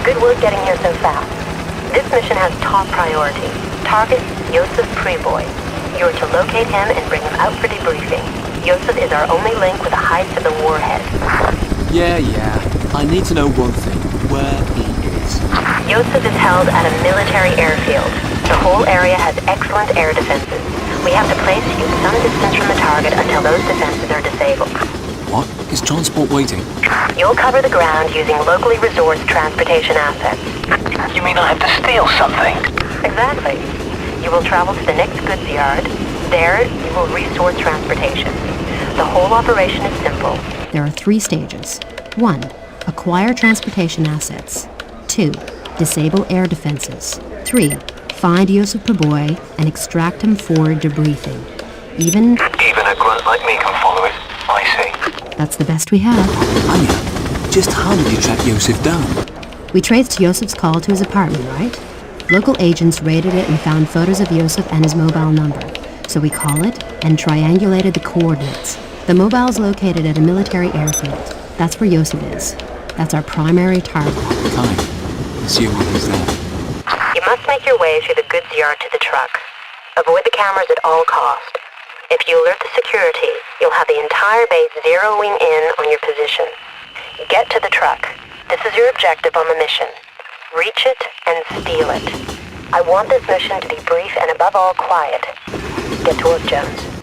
Good work getting here so fast. This mission has top priority. Target, Yosef Preboy. You're to locate him and bring him out for debriefing. Yosef is our only link with a high to the warhead. Yeah. I need to know one thing. Where he is. Yosef is held at a military airfield. The whole area has excellent air defenses. We have to place you some distance from the target until those defenses are disabled. What? Is transport waiting? You'll cover the ground using locally resourced transportation assets. You mean I have to steal something? Exactly. You will travel to the next goods yard. There, you will resource transportation. The whole operation is simple. There are 3 stages. 1. Acquire transportation assets. 2. Disable air defenses. 3. Find Yosef Preboy and extract him for debriefing. Even a grunt like me can follow it. I see. That's the best we have. Anya, just how did you track Yosef down? We traced Yosef's call to his apartment, right? Local agents raided it and found photos of Yosef and his mobile number. So we call it and triangulated the coordinates. The mobile's located at a military airfield. That's where Yosef is. That's our primary target. Fine. Assuming he's there. You must make your way through the goods yard to the truck. Avoid the cameras at all cost. If you alert the security, you'll have the entire base zeroing in on your position. Get to the truck. This is your objective on the mission. Reach it and steal it. I want this mission to be brief and above all quiet. Get to work, Jones.